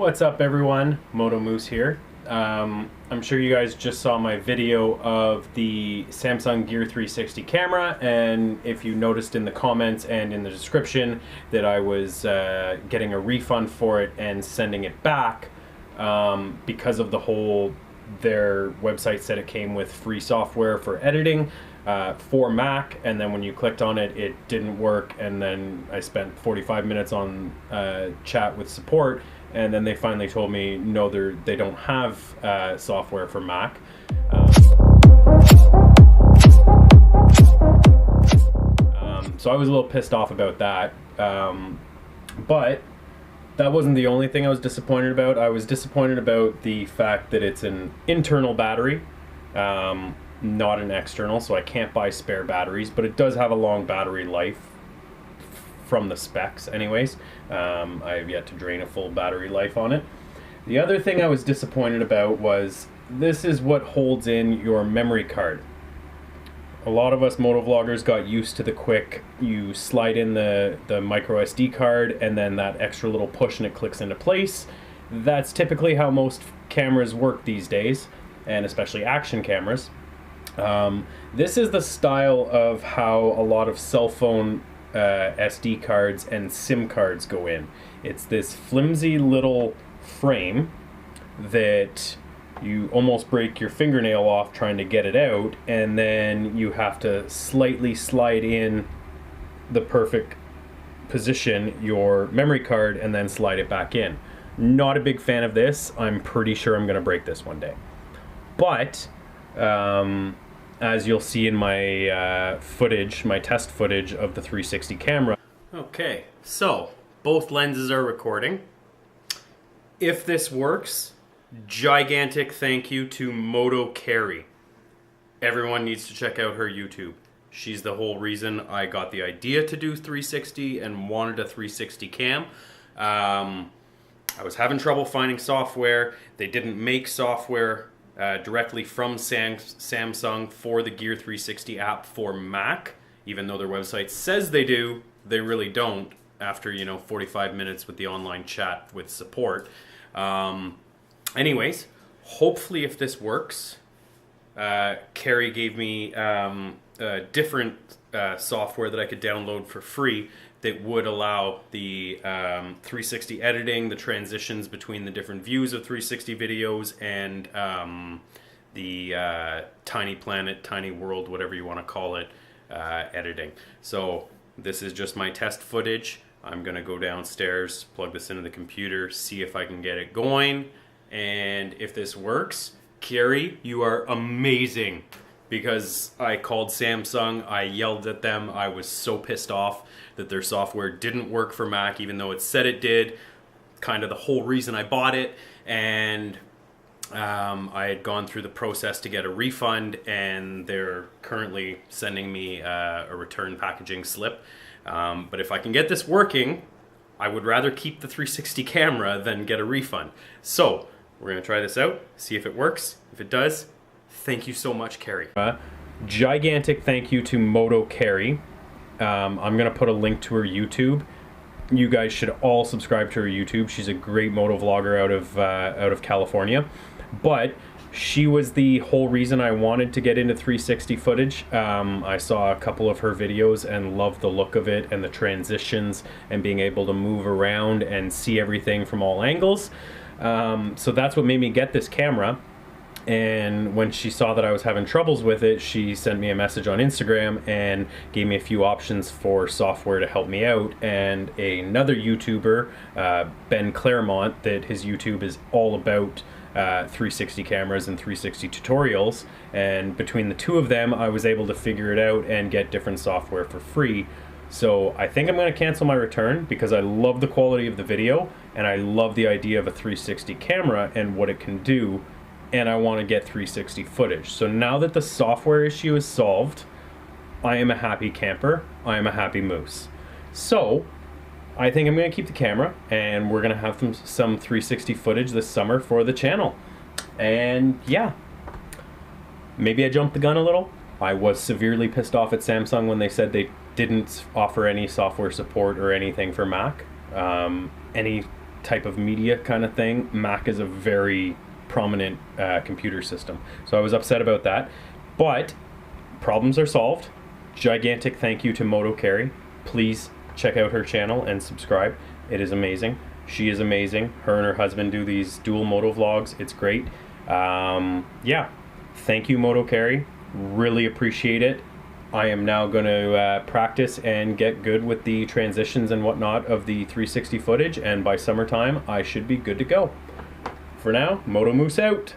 What's up everyone, Moto Moose here. I'm sure you guys just saw my video of the Samsung Gear 360 camera, and if you noticed in the comments and in the description that I was getting a refund for it and sending it back because of the whole, their website said it came with free software for editing for Mac, and then when you clicked on it, it didn't work, and then I spent 45 minutes on chat with support, and then they finally told me no, they don't have software for Mac. So I was a little pissed off about that, but that wasn't the only thing I was disappointed about. I was disappointed about the fact that it's an internal battery, not an external, so I can't buy spare batteries, but it does have a long battery life from the specs anyways. I have yet to drain a full battery life on it. The other thing I was disappointed about was this is what holds in your memory card. A lot of us motovloggers got used to the quick, you slide in the micro SD card and then that extra little push and it clicks into place. That's typically how most cameras work these days, and especially action cameras. This is the style of how a lot of cell phone SD cards and SIM cards go in. It's this flimsy little frame that you almost break your fingernail off trying to get it out, and then you have to slightly slide in the perfect position your memory card and then slide it back in. Not a big fan of this. I'm pretty sure I'm gonna break this one day. But as you'll see in my footage, my test footage of the 360 camera. Okay, so both lenses are recording. If this works, gigantic thank you to Moto.Kari. Everyone needs to check out her YouTube. She's the whole reason I got the idea to do 360 and wanted a 360 cam. I was having trouble finding software. They didn't make software directly from Samsung for the Gear 360 app for Mac. Even though their website says they do, they really don't after 45 minutes with the online chat with support. Anyways, hopefully if this works, Carrie gave me different software that I could download for free that would allow the 360 editing, the transitions between the different views of 360 videos, and the Tiny Planet, Tiny World, whatever you want to call it, editing. So this is just my test footage. I'm gonna go downstairs, plug this into the computer, see if I can get it going, and if this works, Carrie, you are amazing. Because I called Samsung, I yelled at them, I was so pissed off that their software didn't work for Mac, even though it said it did, kind of the whole reason I bought it, and I had gone through the process to get a refund, and they're currently sending me a return packaging slip. But if I can get this working, I would rather keep the 360 camera than get a refund. So, we're gonna try this out, see if it works. If it does, thank you so much, Carrie. Gigantic thank you to Moto.Kari. I'm gonna put a link to her YouTube. You guys should all subscribe to her YouTube. She's a great moto vlogger out of California. But she was the whole reason I wanted to get into 360 footage. I saw a couple of her videos and loved the look of it and the transitions and being able to move around and see everything from all angles. So that's what made me get this camera. And when she saw that I was having troubles with it, she sent me a message on Instagram and gave me a few options for software to help me out. And another YouTuber, Ben Claremont, that his YouTube is all about 360 cameras and 360 tutorials, and between the two of them I was able to figure it out and get different software for free. So I think I'm going to cancel my return because I love the quality of the video and I love the idea of a 360 camera and what it can do, and I want to get 360 footage. So now that the software issue is solved, I am a happy camper, I am a happy moose. So I think I'm going to keep the camera, and we're going to have some 360 footage this summer for the channel. And yeah, maybe I jumped the gun a little. I was severely pissed off at Samsung when they said they didn't offer any software support or anything for Mac. Any type of media kind of thing, Mac is a very prominent computer system. So I was upset about that, but problems are solved. Gigantic thank you to Moto.Kari. Please check out her channel and subscribe. It is amazing. She is amazing. Her and her husband do these dual moto vlogs. It's great. Yeah, thank you, Moto.Kari. Really appreciate it. I am now going to practice and get good with the transitions and whatnot of the 360 footage, and by summertime I should be good to go. For now, Moto Moose out.